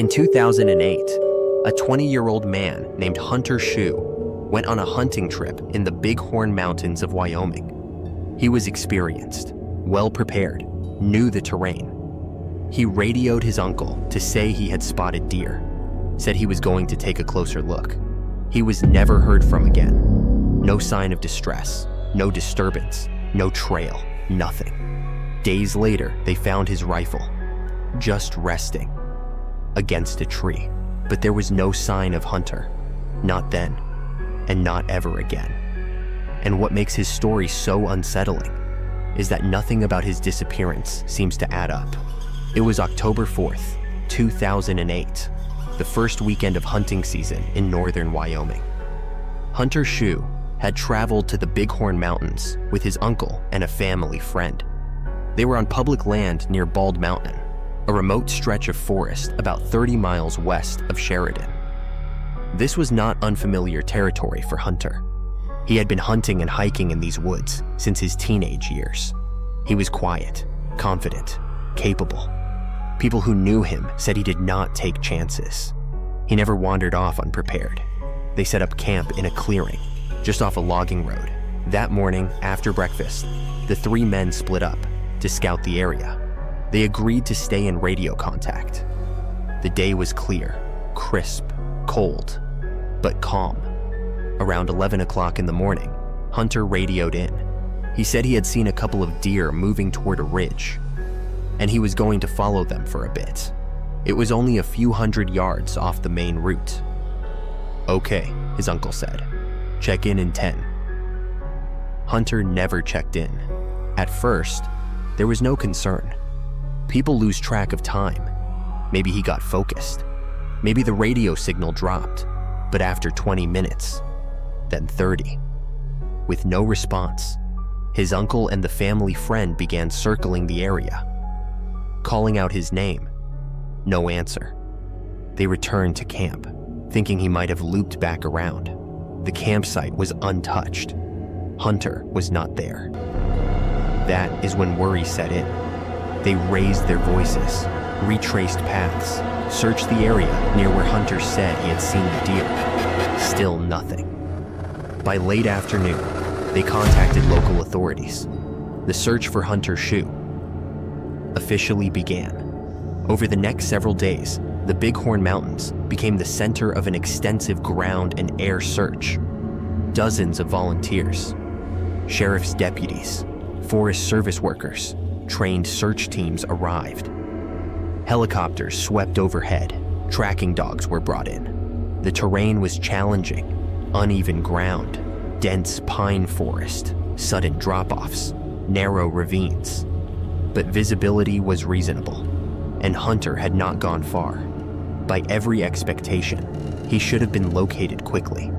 In 2008, a 20-year-old man named Hunter Shue went on a hunting trip in the Bighorn Mountains of Wyoming. He was experienced, well-prepared, knew the terrain. He radioed his uncle to say he had spotted deer, said he was going to take a closer look. He was never heard from again. No sign of distress, no disturbance, no trail, nothing. Days later, they found his rifle, just resting against a tree. But there was no sign of Hunter, not then, and not ever again. And what makes his story so unsettling is that nothing about his disappearance seems to add up. It was October 4th, 2008, the first weekend of hunting season in northern Wyoming. Hunter Shue had traveled to the Bighorn Mountains with his uncle and a family friend. They were on public land near Bald Mountain, a remote stretch of forest about 30 miles west of Sheridan. This was not unfamiliar territory for Hunter. He had been hunting and hiking in these woods since his teenage years. He was quiet, confident, capable. People who knew him said he did not take chances. He never wandered off unprepared. They set up camp in a clearing, just off a logging road. That morning, after breakfast, the three men split up to scout the area. They agreed to stay in radio contact. The day was clear, crisp, cold, but calm. Around 11 o'clock in the morning, Hunter radioed in. He said he had seen a couple of deer moving toward a ridge, and he was going to follow them for a bit. It was only a few hundred yards off the main route. "Okay," his uncle said. "Check in 10. Hunter never checked in. At first, there was no concern. People lose track of time. Maybe he got focused. Maybe the radio signal dropped. But after 20 minutes, then 30, with no response, his uncle and the family friend began circling the area, calling out his name. No answer. They returned to camp, thinking he might have looped back around. The campsite was untouched. Hunter was not there. That is when worry set in. They raised their voices, retraced paths, searched the area near where Hunter said he had seen the deer. Still nothing. By late afternoon, they contacted local authorities. The search for Hunter Shue officially began. Over the next several days, the Bighorn Mountains became the center of an extensive ground and air search. Dozens of volunteers, sheriff's deputies, Forest Service workers, trained search teams arrived. Helicopters swept overhead. Tracking dogs were brought in. The terrain was challenging. Uneven ground, dense pine forest, sudden drop-offs, narrow ravines. But visibility was reasonable, and Hunter had not gone far. By every expectation, he should have been located quickly.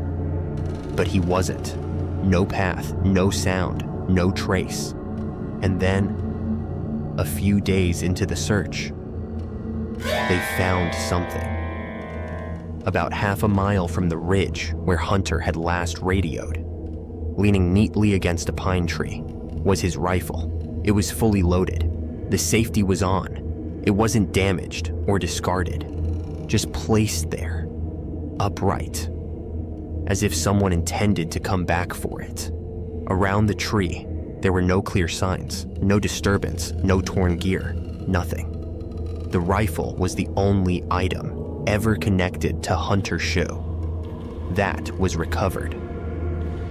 But he wasn't. No path, no sound, no trace. And then, a few days into the search, they found something. About half a mile from the ridge where Hunter had last radioed, leaning neatly against a pine tree, was his rifle. It was fully loaded. The safety was on. It wasn't damaged or discarded, just placed there, upright, as if someone intended to come back for it. Around the tree, there were no clear signs, no disturbance, no torn gear, nothing. The rifle was the only item ever connected to Hunter Shue. That was recovered.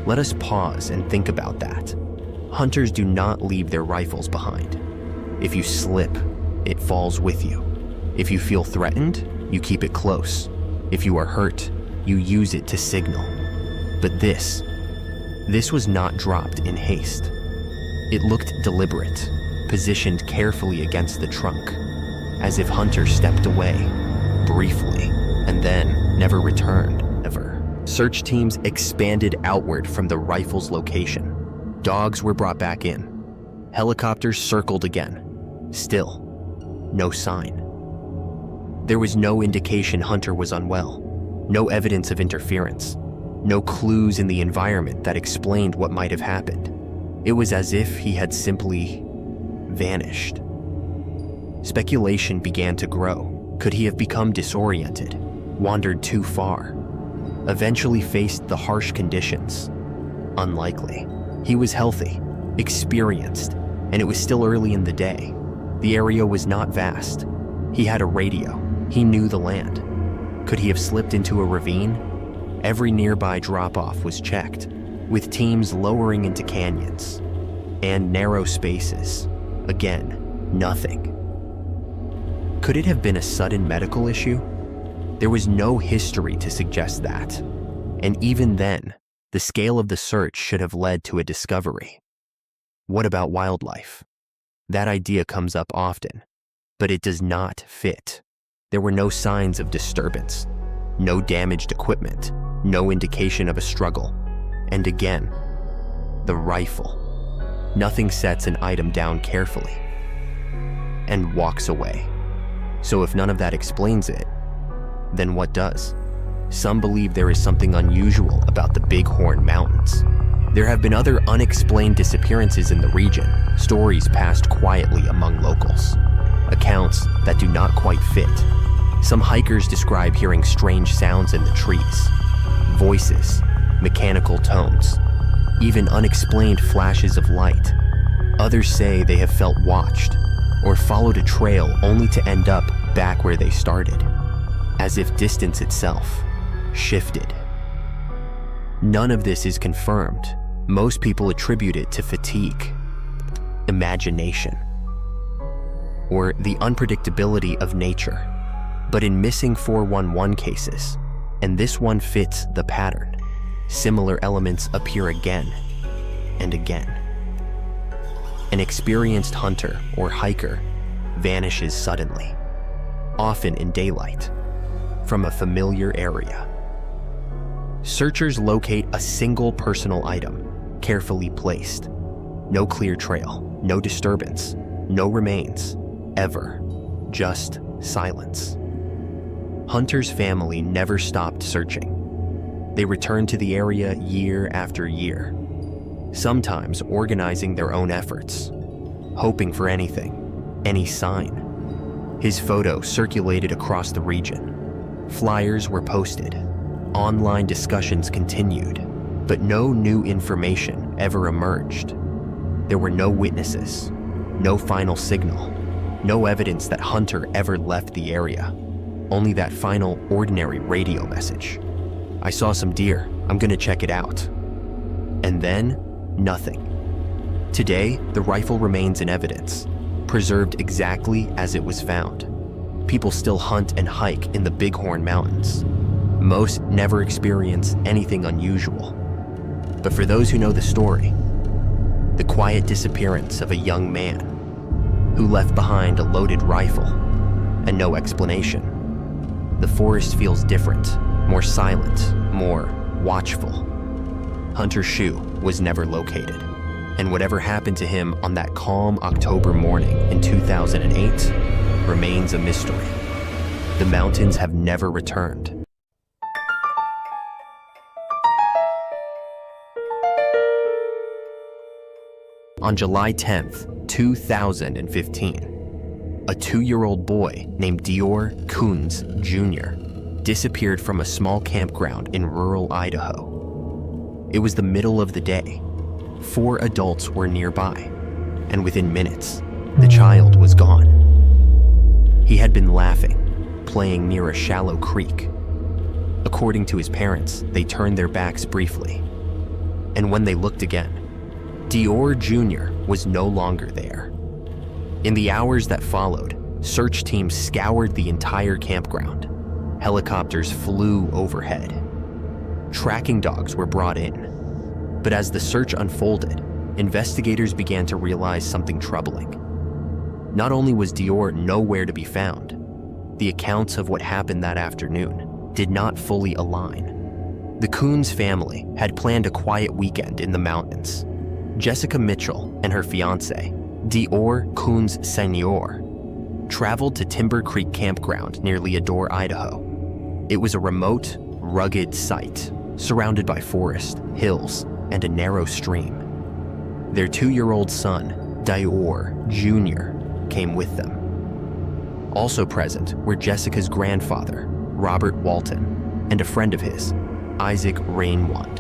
Let us pause and think about that. Hunters do not leave their rifles behind. If you slip, it falls with you. If you feel threatened, you keep it close. If you are hurt, you use it to signal. But this was not dropped in haste. It looked deliberate, positioned carefully against the trunk, as if Hunter stepped away, briefly, and then never returned, ever. Search teams expanded outward from the rifle's location. Dogs were brought back in. Helicopters circled again. Still, no sign. There was no indication Hunter was unwell, no evidence of interference, no clues in the environment that explained what might have happened. It was as if he had simply vanished. Speculation began to grow. Could he have become disoriented, wandered too far, eventually faced the harsh conditions? Unlikely. He was healthy, experienced, and it was still early in the day. The area was not vast. He had a radio. He knew the land. Could he have slipped into a ravine? Every nearby drop-off was checked, with teams lowering into canyons and narrow spaces. Again, nothing. Could it have been a sudden medical issue? There was no history to suggest that. And even then, the scale of the search should have led to a discovery. What about wildlife? That idea comes up often, but it does not fit. There were no signs of disturbance, no damaged equipment, no indication of a struggle. And again, the rifle. Nothing sets an item down carefully and walks away. So if none of that explains it, then what does? Some believe there is something unusual about the Bighorn Mountains. There have been other unexplained disappearances in the region, stories passed quietly among locals, accounts that do not quite fit. Some hikers describe hearing strange sounds in the trees, voices, mechanical tones, even unexplained flashes of light. Others say they have felt watched or followed a trail only to end up back where they started, as if distance itself shifted. None of this is confirmed. Most people attribute it to fatigue, imagination, or the unpredictability of nature. But in missing 411 cases, and this one fits the pattern, similar elements appear again and again. An experienced hunter or hiker vanishes suddenly, often in daylight, from a familiar area. Searchers locate a single personal item, carefully placed. No clear trail, no disturbance, no remains, ever, just silence. Hunter's family never stopped searching. They returned to the area year after year, sometimes organizing their own efforts, hoping for anything, any sign. His photo circulated across the region. Flyers were posted. Online discussions continued, but no new information ever emerged. There were no witnesses, no final signal, no evidence that Hunter ever left the area. Only that final, ordinary radio message. I saw some deer, I'm gonna check it out. And then, nothing. Today, the rifle remains in evidence, preserved exactly as it was found. People still hunt and hike in the Bighorn Mountains. Most never experience anything unusual. But for those who know the story, the quiet disappearance of a young man who left behind a loaded rifle and no explanation, the forest feels different, more silent, more watchful. Hunter Shue was never located, and whatever happened to him on that calm October morning in 2008 remains a mystery. The mountains have never returned. On July 10th, 2015, a 2-year-old boy named Dior Coons Jr. disappeared from a small campground in rural Idaho. It was the middle of the day. 4 adults were nearby, and within minutes, the child was gone. He had been laughing, playing near a shallow creek. According to his parents, they turned their backs briefly, and when they looked again, Dior Jr. was no longer there. In the hours that followed, search teams scoured the entire campground. Helicopters flew overhead. Tracking dogs were brought in. But as the search unfolded, investigators began to realize something troubling. Not only was Dior nowhere to be found, the accounts of what happened that afternoon did not fully align. The Coons family had planned a quiet weekend in the mountains. Jessica Mitchell and her fiancé, Dior Coons Sr., traveled to Timber Creek Campground near Leodore, Idaho. It was a remote, rugged site, surrounded by forest, hills, and a narrow stream. Their 2-year-old son, Dior Jr., came with them. Also present were Jessica's grandfather, Robert Walton, and a friend of his, Isaac Rainwand,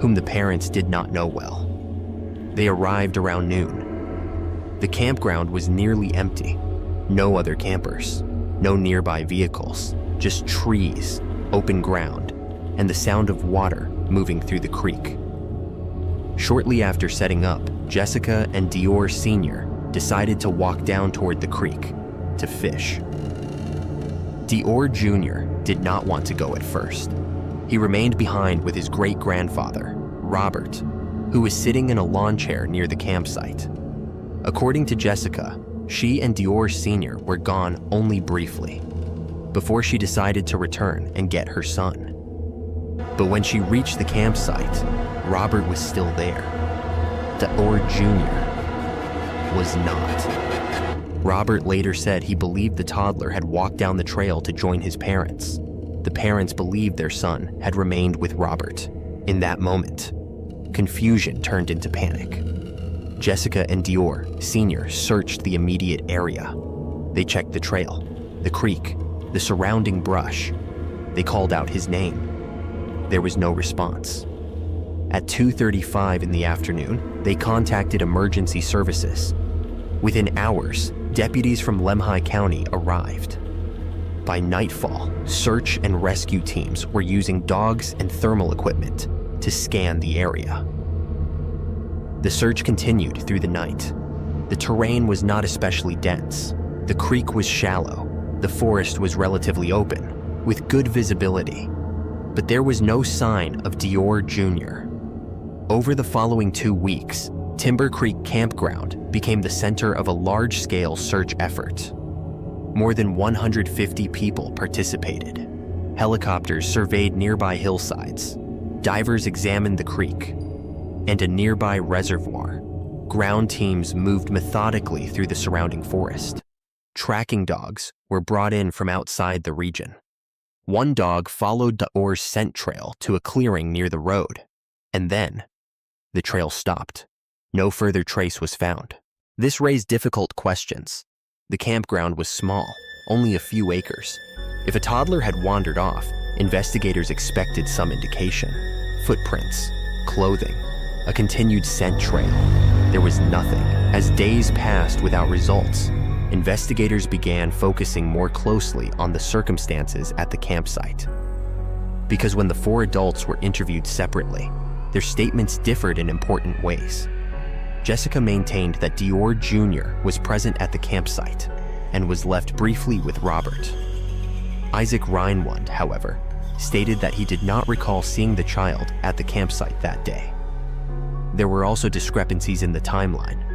whom the parents did not know well. They arrived around noon. The campground was nearly empty. No other campers, no nearby vehicles, just trees, open ground, and the sound of water moving through the creek. Shortly after setting up, Jessica and Dior Sr. decided to walk down toward the creek to fish. Dior Jr. did not want to go at first. He remained behind with his great-grandfather, Robert, who was sitting in a lawn chair near the campsite. According to Jessica, she and Dior Sr. were gone only briefly, before she decided to return and get her son. But when she reached the campsite, Robert was still there. Dior Jr. was not. Robert later said he believed the toddler had walked down the trail to join his parents. The parents believed their son had remained with Robert. In that moment, confusion turned into panic. Jessica and Dior Sr. searched the immediate area. They checked the trail, the creek, the surrounding brush. They called out his name. There was no response. At 2:35 in the afternoon, they contacted emergency services. Within hours, deputies from Lemhi County arrived. By nightfall, search and rescue teams were using dogs and thermal equipment to scan the area. The search continued through the night. The terrain was not especially dense. The creek was shallow. The forest was relatively open, with good visibility. But there was no sign of Dior Jr. Over the following 2 weeks, Timber Creek Campground became the center of a large-scale search effort. More than 150 people participated. Helicopters surveyed nearby hillsides. Divers examined the creek and a nearby reservoir. Ground teams moved methodically through the surrounding forest. Tracking dogs were brought in from outside the region. One dog followed Dior's scent trail to a clearing near the road, and then the trail stopped. No further trace was found. This raised difficult questions. The campground was small, only a few acres. If a toddler had wandered off, investigators expected some indication. Footprints, clothing, a continued scent trail. There was nothing. As days passed without results, investigators began focusing more closely on the circumstances at the campsite. Because when the 4 adults were interviewed separately, their statements differed in important ways. Jessica maintained that Dior Jr. was present at the campsite and was left briefly with Robert. Isaac Rainwand, however, stated that he did not recall seeing the child at the campsite that day. There were also discrepancies in the timeline.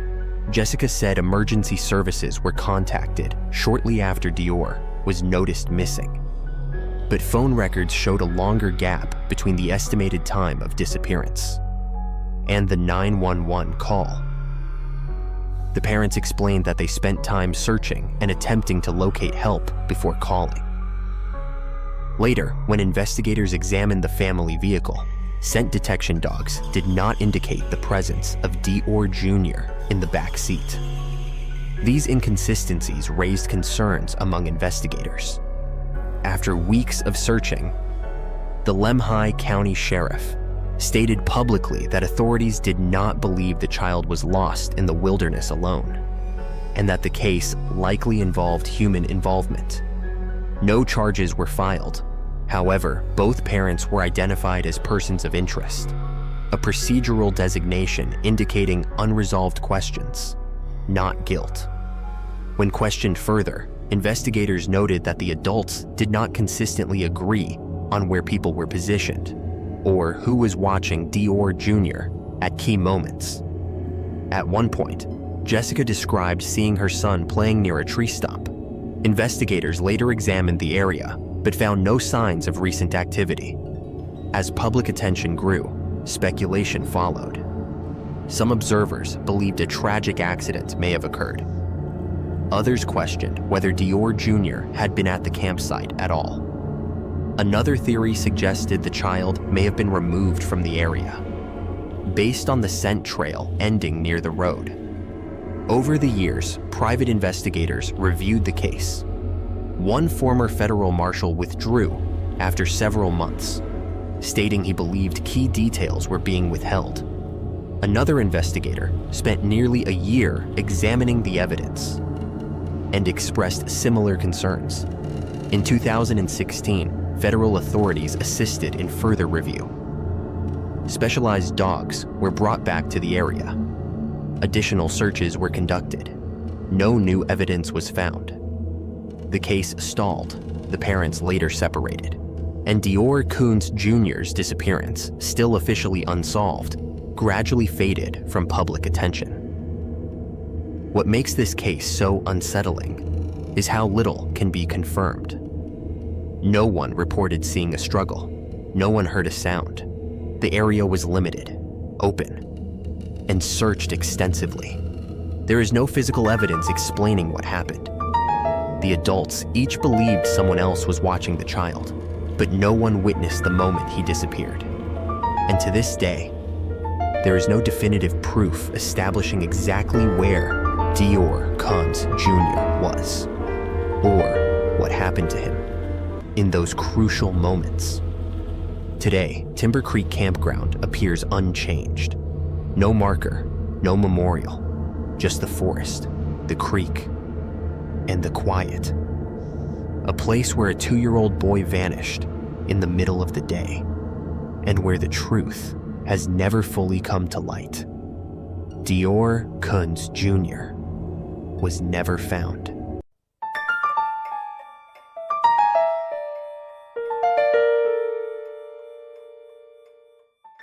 Jessica said emergency services were contacted shortly after Dior was noticed missing. But phone records showed a longer gap between the estimated time of disappearance and the 911 call. The parents explained that they spent time searching and attempting to locate help before calling. Later, when investigators examined the family vehicle, scent detection dogs did not indicate the presence of Dior Jr. in the back seat. These inconsistencies raised concerns among investigators. After weeks of searching, the Lemhi County Sheriff stated publicly that authorities did not believe the child was lost in the wilderness alone, and that the case likely involved human involvement. No charges were filed. However, both parents were identified as persons of interest, a procedural designation indicating unresolved questions, not guilt. When questioned further, investigators noted that the adults did not consistently agree on where people were positioned or who was watching Dior Jr. at key moments. At one point, Jessica described seeing her son playing near a tree stump. Investigators later examined the area, but found no signs of recent activity. As public attention grew, speculation followed. Some observers believed a tragic accident may have occurred. Others questioned whether Dior Jr. had been at the campsite at all. Another theory suggested the child may have been removed from the area, based on the scent trail ending near the road. Over the years, private investigators reviewed the case, One former federal marshal withdrew after several months, stating he believed key details were being withheld. Another investigator spent nearly a year examining the evidence and expressed similar concerns. In 2016, federal authorities assisted in further review. Specialized dogs were brought back to the area. Additional searches were conducted. No new evidence was found. The case stalled. The parents later separated. And Dior Koontz Jr.'s disappearance, still officially unsolved, gradually faded from public attention. What makes this case so unsettling is how little can be confirmed. No one reported seeing a struggle. No one heard a sound. The area was limited, open, and searched extensively. There is no physical evidence explaining what happened. The adults each believed someone else was watching the child, but no one witnessed the moment he disappeared. And to this day, there is no definitive proof establishing exactly where Dior Koontz Jr. was, or what happened to him in those crucial moments. Today, Timber Creek Campground appears unchanged. No marker, no memorial, just the forest, the creek, and the quiet. A place where a 2-year-old boy vanished in the middle of the day, and where the truth has never fully come to light. Dior Koontz Jr. was never found.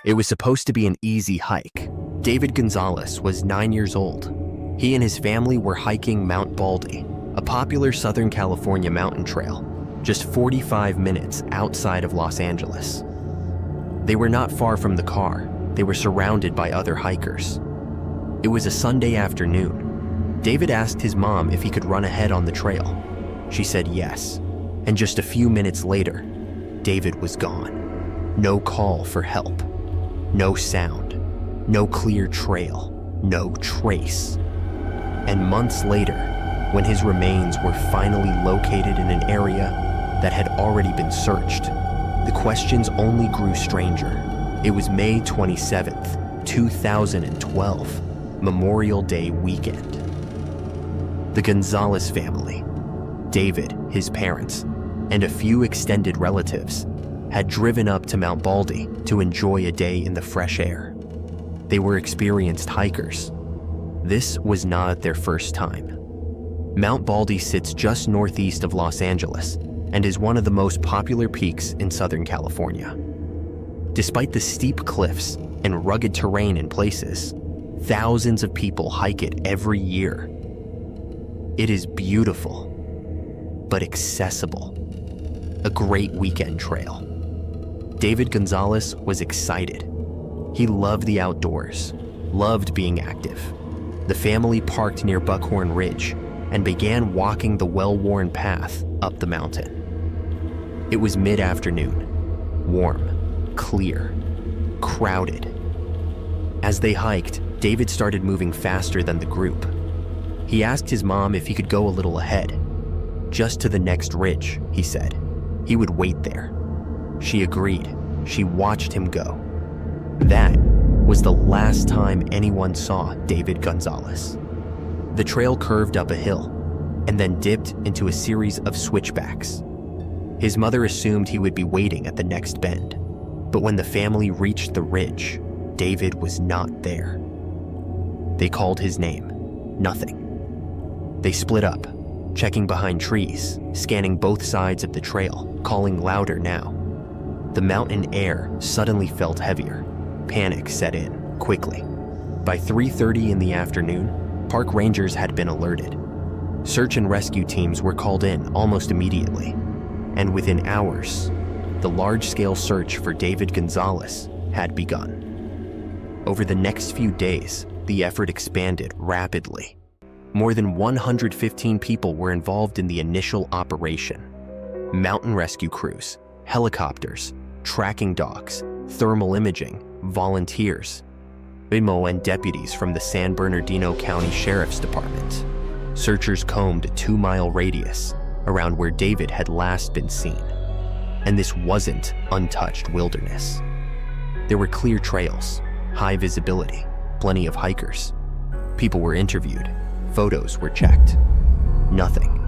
It was supposed to be an easy hike. David Gonzalez was 9 years old. He and his family were hiking Mount Baldy, a popular Southern California mountain trail, just 45 minutes outside of Los Angeles. They were not far from the car. They were surrounded by other hikers. It was a Sunday afternoon. David asked his mom if he could run ahead on the trail. She said yes, and just a few minutes later, David was gone. No call for help. No sound, no clear trail, no trace. And months later, when his remains were finally located in an area that had already been searched, the questions only grew stranger. It was May 27th, 2012, Memorial Day weekend. The Gonzalez family, David, his parents, and a few extended relatives had driven up to Mount Baldy to enjoy a day in the fresh air. They were experienced hikers. This was not their first time. Mount Baldy sits just northeast of Los Angeles and is one of the most popular peaks in Southern California. Despite the steep cliffs and rugged terrain in places, thousands of people hike it every year. It is beautiful, but accessible. A great weekend trail. David Gonzalez was excited. He loved the outdoors, loved being active. The family parked near Buckhorn Ridge and began walking the well-worn path up the mountain. It was mid-afternoon, warm, clear, crowded. As they hiked, David started moving faster than the group. He asked his mom if he could go a little ahead. Just to the next ridge, he said. He would wait there. She agreed. She watched him go. That was the last time anyone saw David Gonzalez. The trail curved up a hill and then dipped into a series of switchbacks. His mother assumed he would be waiting at the next bend, but when the family reached the ridge, David was not there. They called his name. Nothing. They split up, checking behind trees, scanning both sides of the trail, calling louder now. The mountain air suddenly felt heavier. Panic set in quickly. By 3:30 in the afternoon, park rangers had been alerted. Search and rescue teams were called in almost immediately, and within hours, the large-scale search for David Gonzalez had begun. Over the next few days, the effort expanded rapidly. More than 115 people were involved in the initial operation. Mountain rescue crews, helicopters, tracking dogs, thermal imaging, volunteers, and deputies from the San Bernardino County Sheriff's Department. Searchers combed a 2-mile radius, around where David had last been seen. And this wasn't untouched wilderness. There were clear trails, high visibility, plenty of hikers. People were interviewed, photos were checked. Nothing.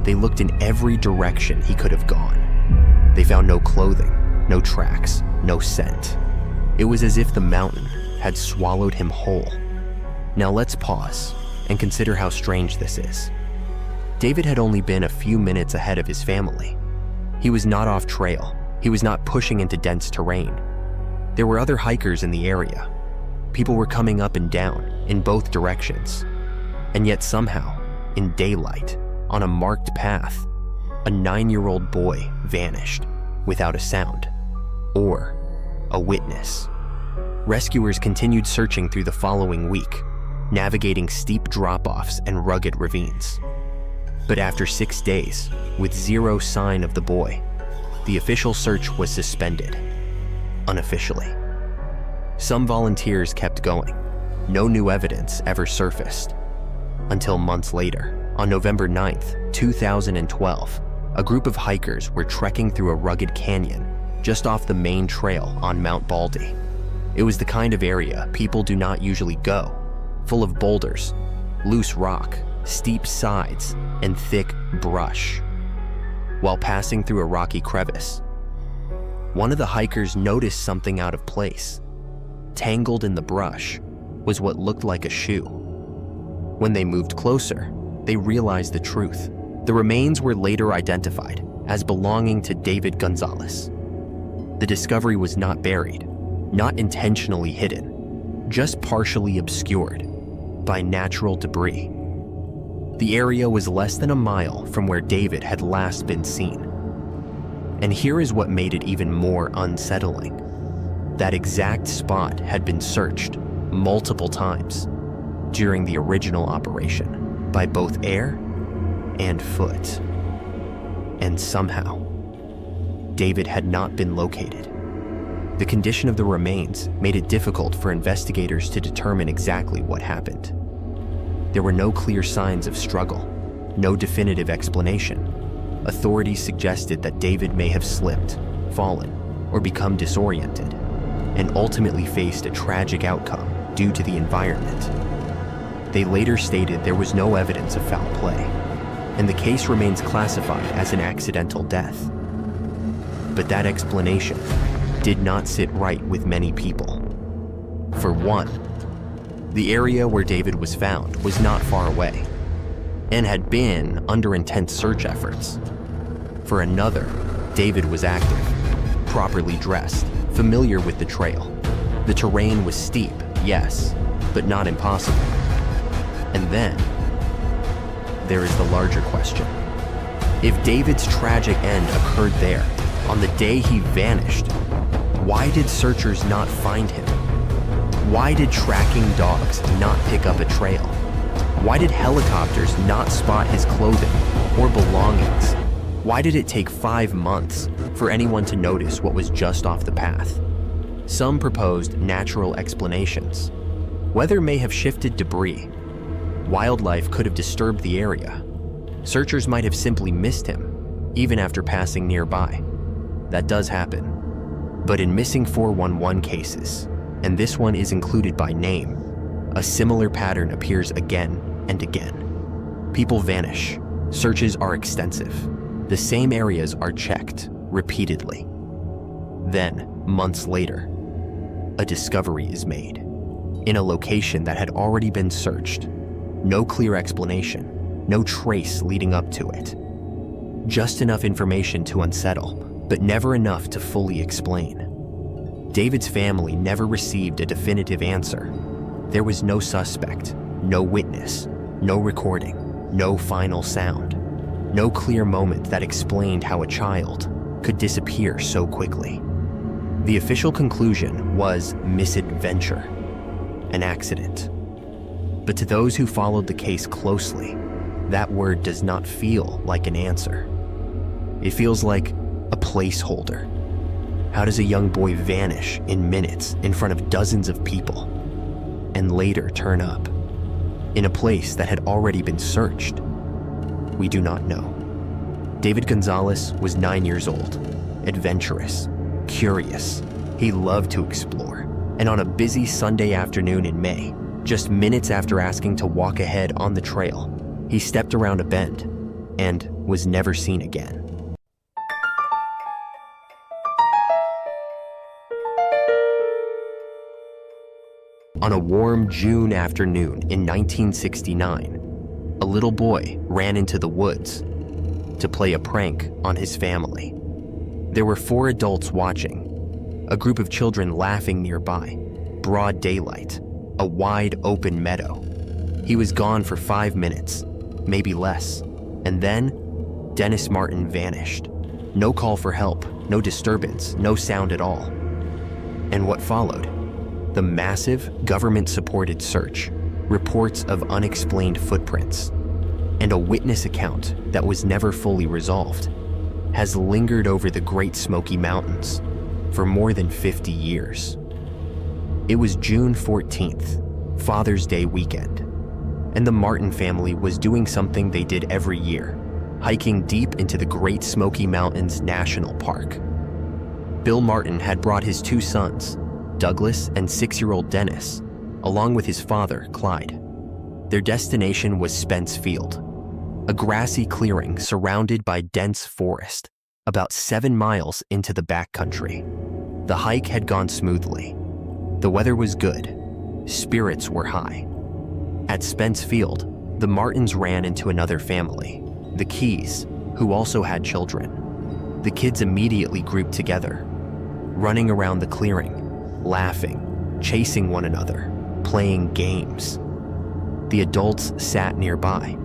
They looked in every direction he could have gone. They found no clothing, no tracks, no scent. It was as if the mountain had swallowed him whole. Now let's pause and consider how strange this is. David had only been a few minutes ahead of his family. He was not off trail. He was not pushing into dense terrain. There were other hikers in the area. People were coming up and down in both directions. And yet somehow, in daylight, on a marked path, a 9-year-old boy vanished without a sound or a witness. Rescuers continued searching through the following week, navigating steep drop-offs and rugged ravines. But after 6 days, with zero sign of the boy, the official search was suspended, unofficially. Some volunteers kept going. No new evidence ever surfaced. Until months later, on November 9th, 2012, a group of hikers were trekking through a rugged canyon just off the main trail on Mount Baldy. It was the kind of area people do not usually go, full of boulders, loose rock, steep sides, and thick brush. While passing through a rocky crevice, one of the hikers noticed something out of place. Tangled in the brush was what looked like a shoe. When they moved closer, they realized the truth. The remains were later identified as belonging to David Gonzalez. The discovery was not buried, not intentionally hidden, just partially obscured by natural debris. The area was less than a mile from where David had last been seen. And here is what made it even more unsettling. That exact spot had been searched multiple times during the original operation by both air and foot. And somehow, David had not been located. The condition of the remains made it difficult for investigators to determine exactly what happened. There were no clear signs of struggle, no definitive explanation. Authorities suggested that David may have slipped, fallen, or become disoriented, and ultimately faced a tragic outcome due to the environment. They later stated there was no evidence of foul play, and the case remains classified as an accidental death. But that explanation did not sit right with many people. For one, the area where David was found was not far away, and had been under intense search efforts. For another, David was active, properly dressed, familiar with the trail. The terrain was steep, yes, but not impossible. And then, there is the larger question. If David's tragic end occurred there, on the day he vanished, why did searchers not find him? Why did tracking dogs not pick up a trail? Why did helicopters not spot his clothing or belongings? Why did it take 5 months for anyone to notice what was just off the path? Some proposed natural explanations. Weather may have shifted debris. Wildlife could have disturbed the area. Searchers might have simply missed him, even after passing nearby. That does happen. But in missing 411 cases, and this one is included by name, a similar pattern appears again and again. People vanish. Searches are extensive. The same areas are checked repeatedly. Then, months later, a discovery is made in a location that had already been searched. No clear explanation, no trace leading up to it. Just enough information to unsettle, but never enough to fully explain. David's family never received a definitive answer. There was no suspect, no witness, no recording, no final sound, no clear moment that explained how a child could disappear so quickly. The official conclusion was misadventure, an accident. But to those who followed the case closely, that word does not feel like an answer. It feels like a placeholder. How does a young boy vanish in minutes in front of dozens of people and later turn up in a place that had already been searched? We do not know. David Gonzalez was 9 years old, adventurous, curious. He loved to explore. And on a busy Sunday afternoon in May, just minutes after asking to walk ahead on the trail, he stepped around a bend and was never seen again. On a warm June afternoon in 1969, a little boy ran into the woods to play a prank on his family. There were 4 adults watching, a group of children laughing nearby, broad daylight, a wide open meadow. He was gone for 5 minutes, maybe less, and then Dennis Martin vanished. No call for help, no disturbance, no sound at all. And what followed? The massive government-supported search, reports of unexplained footprints, and a witness account that was never fully resolved, has lingered over the Great Smoky Mountains for more than 50 years. It was June 14th, Father's Day weekend, and the Martin family was doing something they did every year, hiking deep into the Great Smoky Mountains National Park. Bill Martin had brought his 2 sons, Douglas and 6-year-old Dennis, along with his father, Clyde. Their destination was Spence Field, a grassy clearing surrounded by dense forest, about 7 miles into the backcountry. The hike had gone smoothly. The weather was good. Spirits were high. At Spence Field, the Martins ran into another family, the Keys, who also had children. The kids immediately grouped together, running around the clearing, laughing, chasing one another, playing games. The adults sat nearby,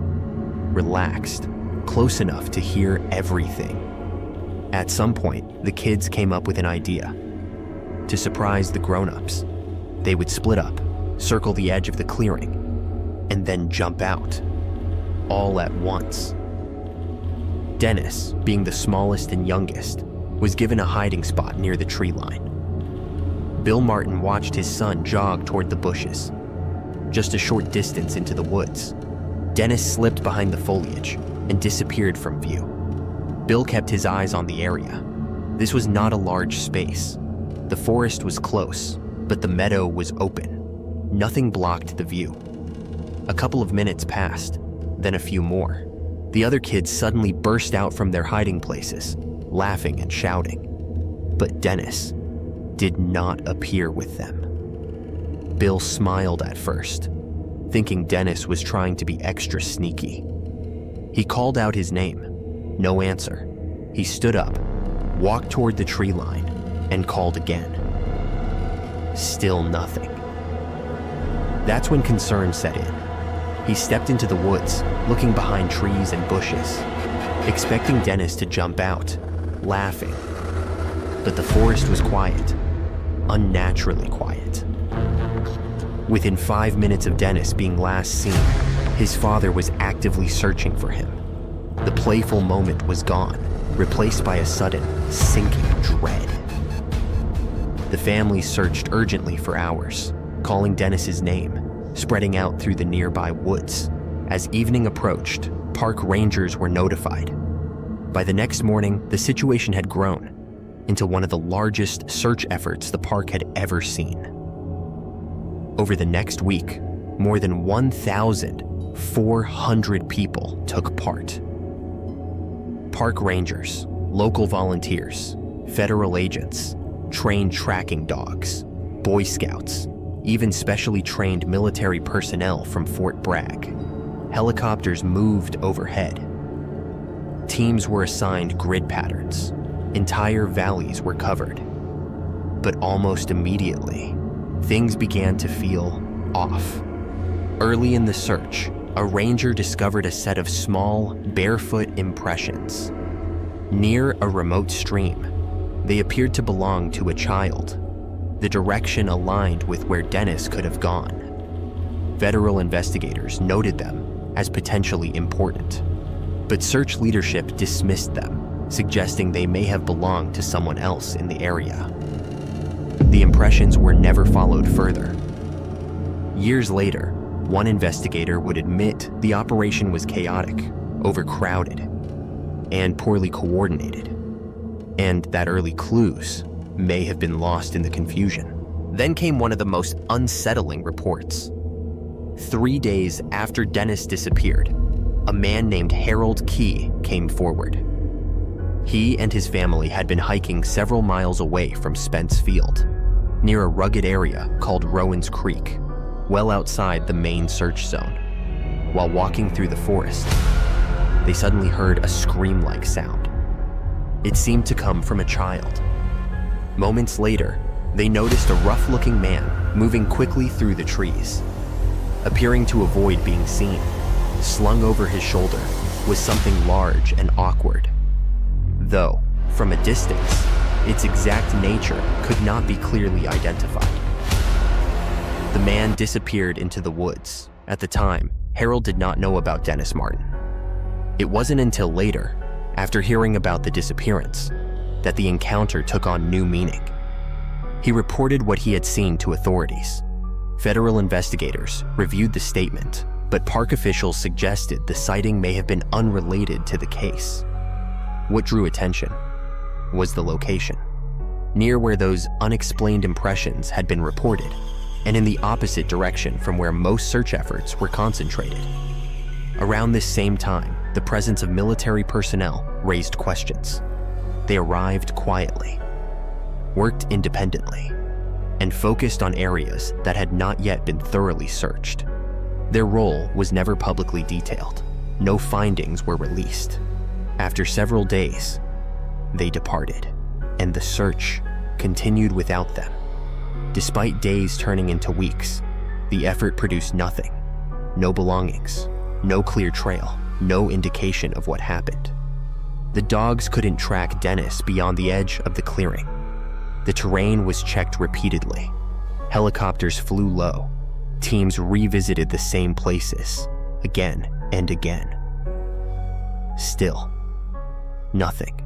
relaxed, close enough to hear everything. At some point, the kids came up with an idea. To surprise the grown-ups, they would split up, circle the edge of the clearing, and then jump out, all at once. Dennis, being the smallest and youngest, was given a hiding spot near the tree line. Bill Martin watched his son jog toward the bushes. Just a short distance into the woods, Dennis slipped behind the foliage and disappeared from view. Bill kept his eyes on the area. This was not a large space. The forest was close, but the meadow was open. Nothing blocked the view. A couple of minutes passed, then a few more. The other kids suddenly burst out from their hiding places, laughing and shouting. But Dennis did not appear with them. Bill smiled at first, thinking Dennis was trying to be extra sneaky. He called out his name. No answer. He stood up, walked toward the tree line, and called again. Still nothing. That's when concern set in. He stepped into the woods, looking behind trees and bushes, expecting Dennis to jump out, laughing. But the forest was quiet, unnaturally quiet. Within 5 minutes of Dennis being last seen, his father was actively searching for him. The playful moment was gone, replaced by a sudden, sinking dread. The family searched urgently for hours, calling Dennis's name, spreading out through the nearby woods. As evening approached, park rangers were notified. By the next morning, the situation had grown into one of the largest search efforts the park had ever seen. Over the next week, more than 1,400 people took part. Park rangers, local volunteers, federal agents, trained tracking dogs, Boy Scouts, even specially trained military personnel from Fort Bragg. Helicopters moved overhead. Teams were assigned grid patterns. Entire valleys were covered. But almost immediately, things began to feel off. Early in the search, a ranger discovered a set of small, barefoot impressions. Near a remote stream, they appeared to belong to a child. The direction aligned with where Dennis could have gone. Federal investigators noted them as potentially important, but search leadership dismissed them, suggesting they may have belonged to someone else in the area. The impressions were never followed further. Years later, one investigator would admit the operation was chaotic, overcrowded. and poorly coordinated, and that early clues may have been lost in the confusion. Then came one of the most unsettling reports. 3 days after Dennis disappeared, a man named Harold Key came forward. He and his family had been hiking several miles away from Spence Field, near a rugged area called Rowan's Creek, well outside the main search zone. While walking through the forest, they suddenly heard a scream-like sound. It seemed to come from a child. Moments later, they noticed a rough-looking man moving quickly through the trees. Appearing to avoid being seen, slung over his shoulder was something large and awkward. Though, from a distance, its exact nature could not be clearly identified. The man disappeared into the woods. At the time, Harold did not know about Dennis Martin. It wasn't until later, after hearing about the disappearance, that the encounter took on new meaning. He reported what he had seen to authorities. Federal investigators reviewed the statement, but park officials suggested the sighting may have been unrelated to the case. What drew attention was the location, near where those unexplained impressions had been reported, and in the opposite direction from where most search efforts were concentrated. Around this same time, the presence of military personnel raised questions. They arrived quietly, worked independently, and focused on areas that had not yet been thoroughly searched. Their role was never publicly detailed. No findings were released. After several days, they departed, and the search continued without them. Despite days turning into weeks, the effort produced nothing. No belongings, no clear trail, no indication of what happened. The dogs couldn't track Dennis beyond the edge of the clearing. The terrain was checked repeatedly. Helicopters flew low. Teams revisited the same places again and again. Still, nothing.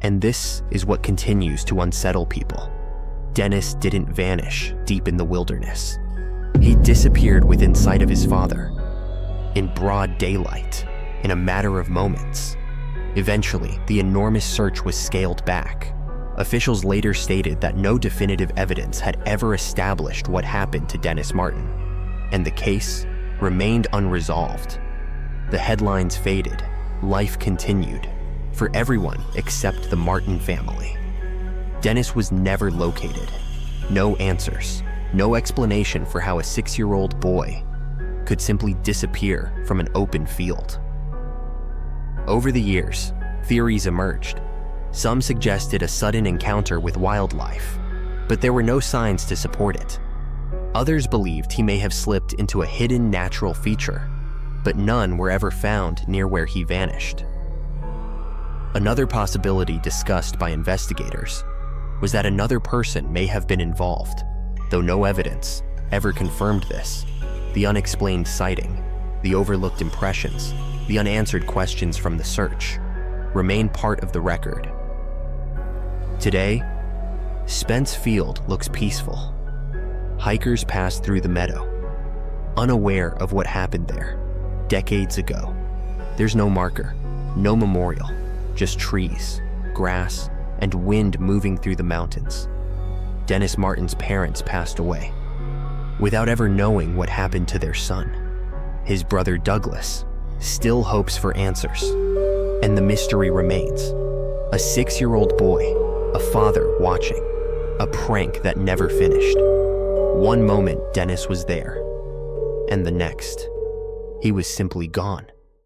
And this is what continues to unsettle people. Dennis didn't vanish deep in the wilderness. He disappeared within sight of his father, in broad daylight, in a matter of moments. Eventually, the enormous search was scaled back. Officials later stated that no definitive evidence had ever established what happened to Dennis Martin, and the case remained unresolved. The headlines faded, life continued, for everyone except the Martin family. Dennis was never located. No answers, no explanation for how a 6-year-old boy could simply disappear from an open field. Over the years, theories emerged. Some suggested a sudden encounter with wildlife, but there were no signs to support it. Others believed he may have slipped into a hidden natural feature, but none were ever found near where he vanished. Another possibility discussed by investigators was that another person may have been involved, though no evidence ever confirmed this. The unexplained sighting, the overlooked impressions, the unanswered questions from the search remain part of the record. Today, Spence Field looks peaceful. Hikers pass through the meadow, unaware of what happened there decades ago. There's no marker, no memorial, just trees, grass, and wind moving through the mountains. Dennis Martin's parents passed away, without ever knowing what happened to their son. His brother Douglas still hopes for answers, and the mystery remains. A 6-year-old boy, a father watching, a prank that never finished. One moment Dennis was there, and the next, he was simply gone.